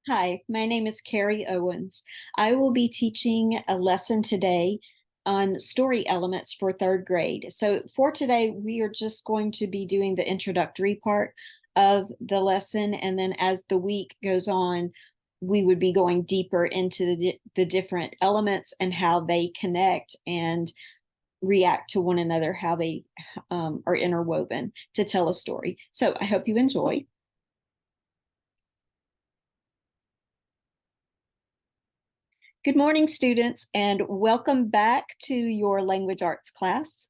Hi, my name is Kerri Owens. I will be teaching a lesson today on story elements for third grade. So for today, we are just going to be doing the introductory part of the lesson. And then as the week goes on, we would be going deeper into the different elements and how they connect and react to one another, how they are interwoven to tell a story. So I hope you enjoy. Good morning, students, and welcome back to your language arts class.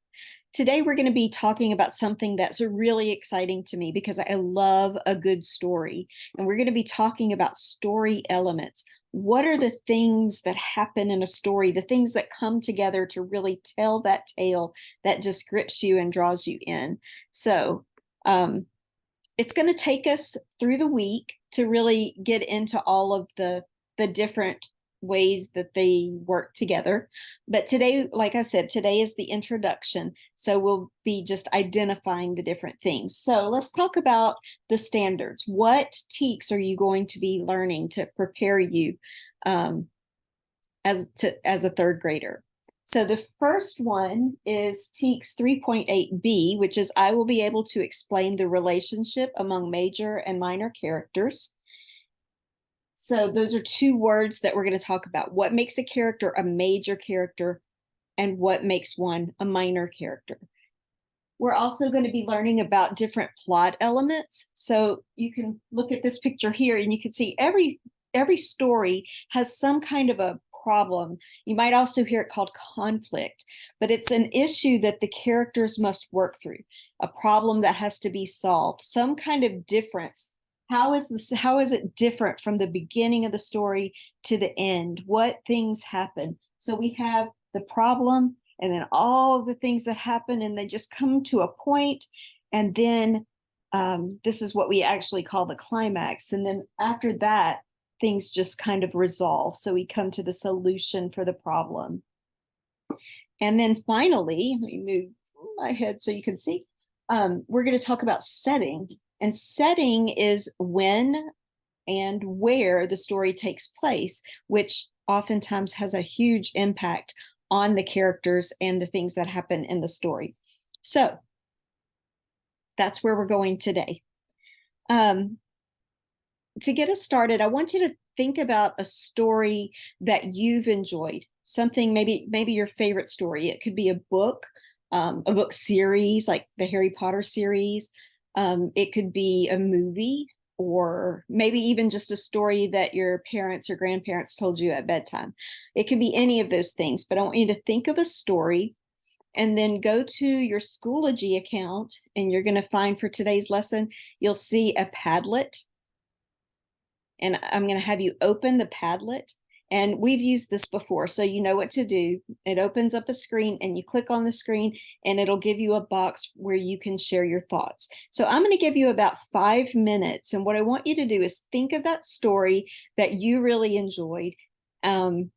Today, we're going to be talking about something that's really exciting to me because I love a good story. And we're going to be talking about story elements. What are the things that happen in a story, the things that come together to really tell that tale that just grips you and draws you in? So, it's going to take us through the week to really get into all of the different ways that they work together. But today, like I said, today is the introduction. So we'll be just identifying the different things. So let's talk about the standards. What TEKS are you going to be learning to prepare you um, as a third grader? So the first one is TEKS 3.8b, which is I will be able to explain the relationship among major and minor characters. So those are two words that we're going to talk about. What makes a character a major character and what makes one a minor character. We're also going to be learning about different plot elements. So you can look at this picture here and you can see every story has some kind of a problem. You might also hear it called conflict, but it's an issue that the characters must work through, a problem that has to be solved, some kind of difference. How is it different from the beginning of the story to the end? What things happen? So we have the problem and then all the things that happen and they just come to a point, and then this is what we actually call the climax, and then after that things just kind of resolve, so we come to the solution for the problem. And then finally, let me move my head so you can see, we're going to talk about setting, and setting is when and where the story takes place, which oftentimes has a huge impact on the characters and the things that happen in the story. So that's where we're going today. To get us started, I want you to think about a story that you've enjoyed, something maybe your favorite story. It could be a book series like the Harry Potter series. It could be a movie, or maybe even just a story that your parents or grandparents told you at bedtime. It could be any of those things, but I want you to think of a story and then go to your Schoology account, and you're going to find for today's lesson, you'll see a Padlet, and I'm going to have you open the Padlet. And we've used this before, so you know what to do. It opens up a screen and you click on the screen and it'll give you a box where you can share your thoughts. So I'm going to give you about 5 minutes. And what I want you to do is think of that story that you really enjoyed. And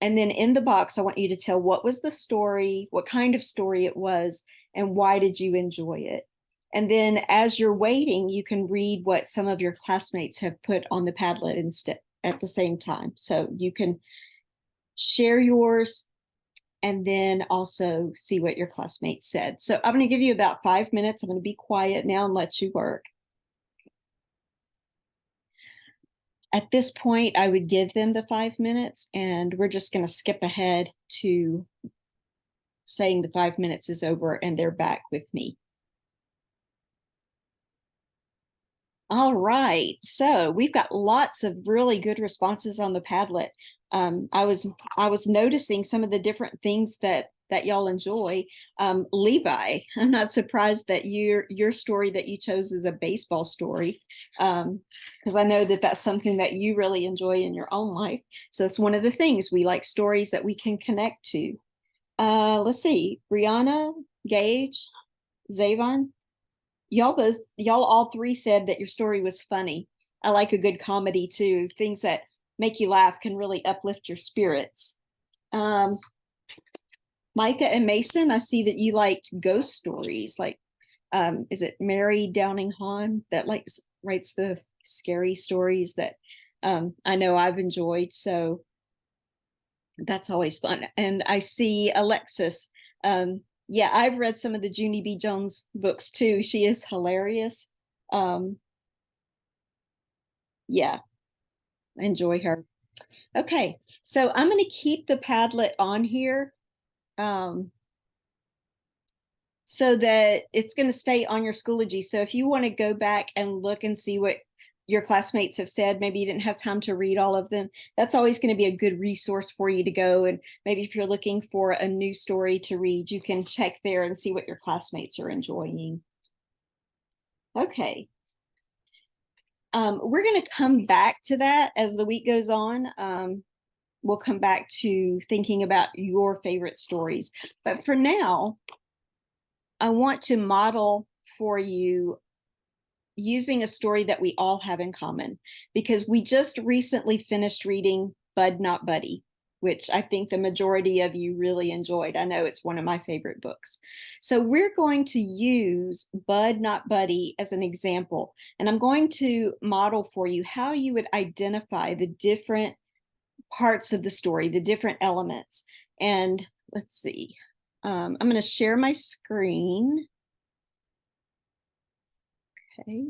then in the box, I want you to tell what was the story, what kind of story it was, and why did you enjoy it. And then as you're waiting, you can read what some of your classmates have put on the Padlet instead at the same time. So you can share yours and then also see what your classmates said. So I'm going to give you about 5 minutes. I'm going to be quiet now and let you work. At this point, I would give them the 5 minutes, and we're just going to skip ahead to saying the 5 minutes is over and they're back with me. All right, so we've got lots of really good responses on the Padlet. I was noticing some of the different things that y'all enjoy. Levi, I'm not surprised that your story that you chose is a baseball story, because I know that that's something that you really enjoy in your own life. So it's one of the things we like, stories that we can connect to. Let's see, Brianna, Gage, Zavon, y'all all three said that your story was funny. I like a good comedy too. Things that make you laugh can really uplift your spirits. Micah and Mason, I see that you liked ghost stories. Like, is it Mary Downing Hahn that writes the scary stories that I know I've enjoyed. So that's always fun. And I see Alexis. Yeah, I've read some of the Junie B. Jones books too. She is hilarious. Um, yeah, I enjoy her. Okay, so I'm going to keep the Padlet on here so that it's going to stay on your Schoology. So if you want to go back and look and see what your classmates have said, maybe you didn't have time to read all of them, that's always going to be a good resource for you to go. And maybe if you're looking for a new story to read, you can check there and see what your classmates are enjoying. Okay. We're going to come back to that as the week goes on. We'll come back to thinking about your favorite stories. But for now, I want to model for you using a story that we all have in common, because we just recently finished reading Bud Not Buddy, which I think the majority of you really enjoyed. I know it's one of my favorite books. So we're going to use Bud Not Buddy as an example, and I'm going to model for you how you would identify the different parts of the story, the different elements. And let's see, I'm going to share my screen. Okay,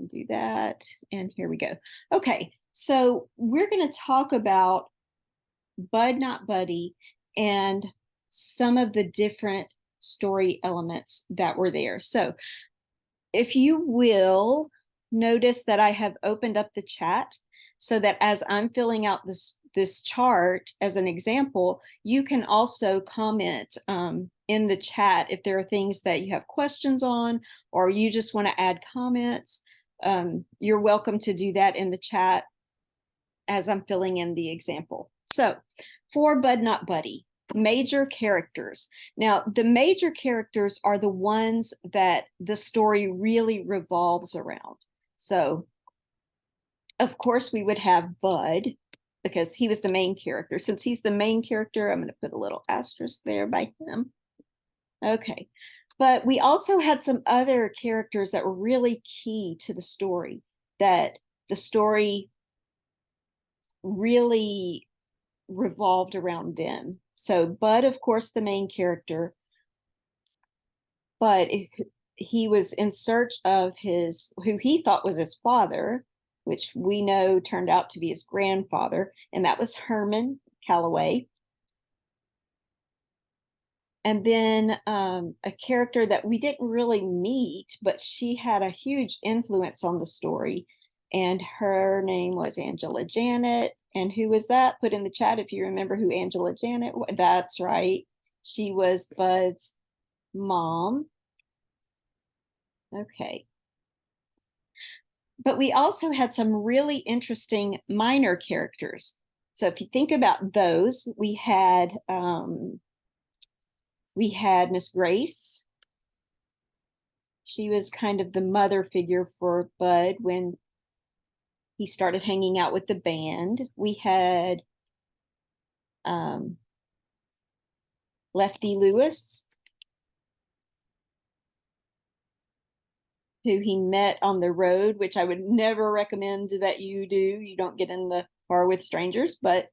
do that, and here we go. Okay, so we're going to talk about Bud Not Buddy and some of the different story elements that were there. So if you will notice that I have opened up the chat so that as I'm filling out this chart as an example, you can also comment in the chat if there are things that you have questions on, or you just want to add comments. You're welcome to do that in the chat as I'm filling in the example. So for Bud Not Buddy, major characters. Now, the major characters are the ones that the story really revolves around. So, of course, we would have Bud, because he was the main character. Since he's the main character, I'm going to put a little asterisk there by him. Okay. But we also had some other characters that were really key to the story, that the story really revolved around them. So Bud, of course, the main character, but he was in search of who he thought was his father, which we know turned out to be his grandfather, and that was Herman Calloway. And then a character that we didn't really meet, but she had a huge influence on the story, and her name was Angela Janet. And who was that? Put in the chat if you remember who Angela Janet was. That's right. She was Bud's mom. Okay. But we also had some really interesting minor characters. So if you think about those, we had Miss Grace. She was kind of the mother figure for Bud when he started hanging out with the band. We had Lefty Lewis, who he met on the road, which I would never recommend that you do. You don't get in the car with strangers, but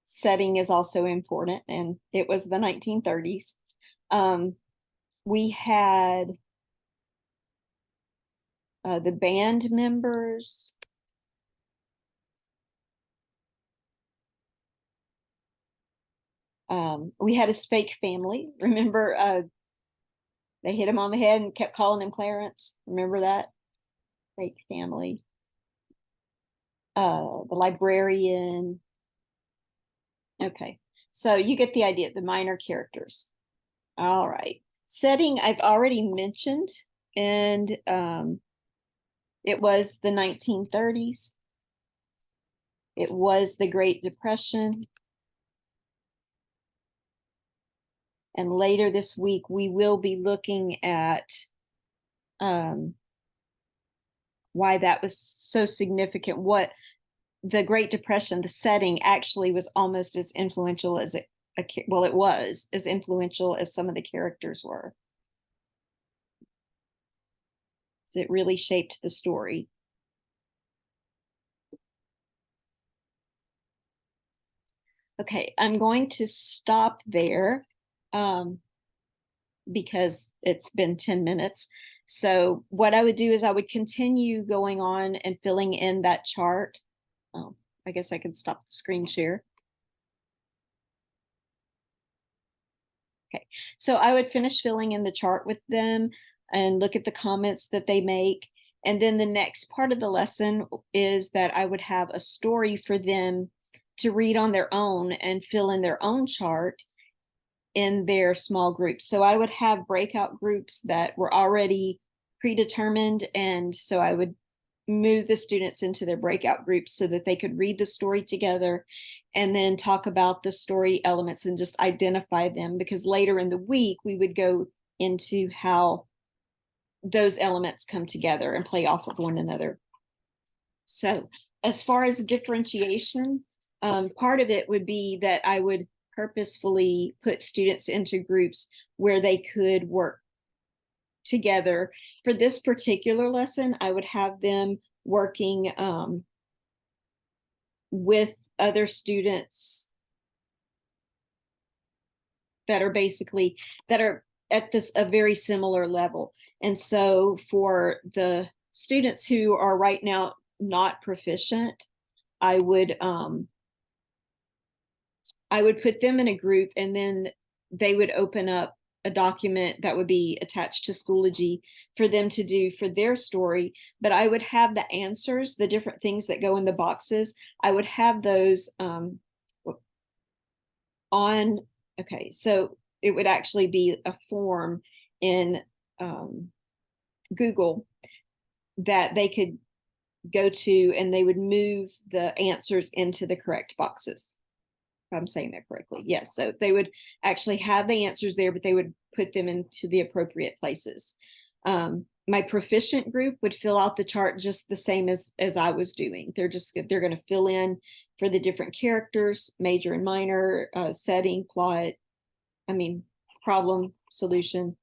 setting is also important, and it was the 1930s. We had the band members. We had his fake family. Remember, they hit him on the head and kept calling him Clarence. Remember that? Fake family. The librarian. Okay, so you get the idea, the minor characters. All right. Setting, I've already mentioned, and it was the 1930s. It was the Great Depression. And later this week, we will be looking at why that was so significant. What the Great Depression, the setting actually was almost as influential as it was as influential as some of the characters were. So it really shaped the story. Okay, I'm going to stop there because it's been 10 minutes. So what I would do is I would continue going on and filling in that chart. Um, I guess I can stop the screen share. Okay, so I would finish filling in the chart with them and look at the comments that they make. And then the next part of the lesson is that I would have a story for them to read on their own and fill in their own chart in their small groups. So I would have breakout groups that were already predetermined. And so I would move the students into their breakout groups so that they could read the story together and then talk about the story elements and just identify them, because later in the week we would go into how those elements come together and play off of one another. So as far as differentiation, part of it would be that I would purposefully put students into groups where they could work together. For this particular lesson, I would have them working with other students that are at a very similar level. And so for the students who are right now not proficient, I would put them in a group, and then they would open up a document that would be attached to Schoology for them to do for their story. But I would have the answers, the different things that go in the boxes, I would have those on. Okay, so it would actually be a form in Google that they could go to, and they would move the answers into the correct boxes. If I'm saying that correctly. Yes. So they would actually have the answers there, but they would put them into the appropriate places. My proficient group would fill out the chart just the same as I was doing. They're going to fill in for the different characters, major and minor, setting, plot, problem, solution.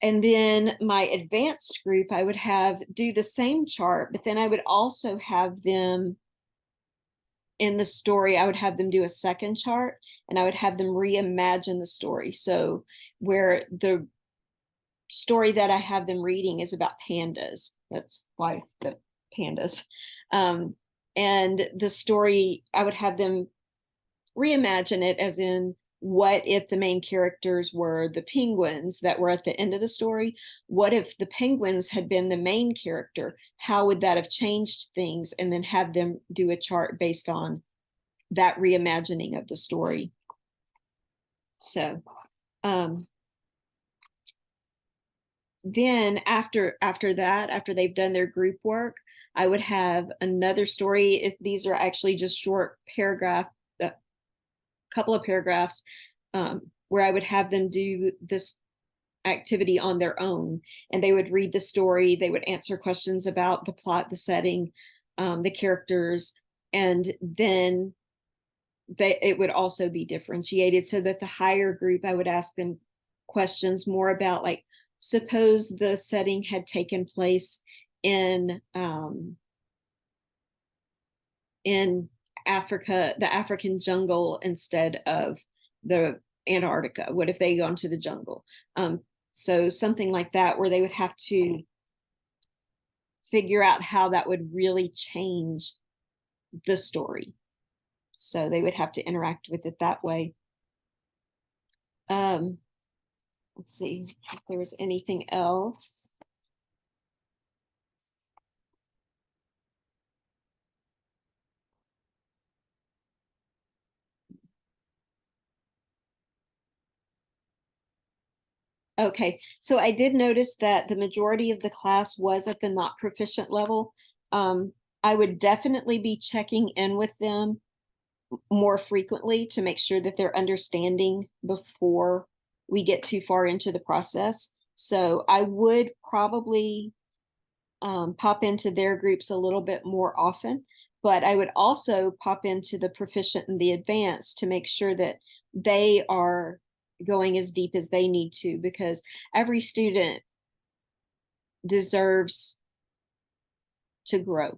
And then my advanced group, I would have do the same chart, but then I would also have them in the story, I would have them do a second chart, and I would have them reimagine the story. So where the story that I have them reading is about pandas. That's why the pandas. And the story, I would have them reimagine it as in, what if the main characters were the penguins that were at the end of the story? What if the penguins had been the main character? How would that have changed things? And then have them do a chart based on that reimagining of the story. So then after that, after they've done their group work, I would have another story. These are actually just short paragraph, couple of paragraphs, where I would have them do this activity on their own, and they would read the story, they would answer questions about the plot, the setting, the characters, and then it would also be differentiated, so that the higher group, I would ask them questions more about, like, suppose the setting had taken place in Africa, the African jungle, instead of the Antarctica. What if they go into the jungle? So something like that, where they would have to figure out how that would really change the story. So they would have to interact with it that way. Let's see if there was anything else. Okay, so I did notice that the majority of the class was at the not proficient level. I would definitely be checking in with them more frequently to make sure that they're understanding before we get too far into the process. So I would probably pop into their groups a little bit more often, but I would also pop into the proficient and the advanced to make sure that they are going as deep as they need to, because every student deserves to grow.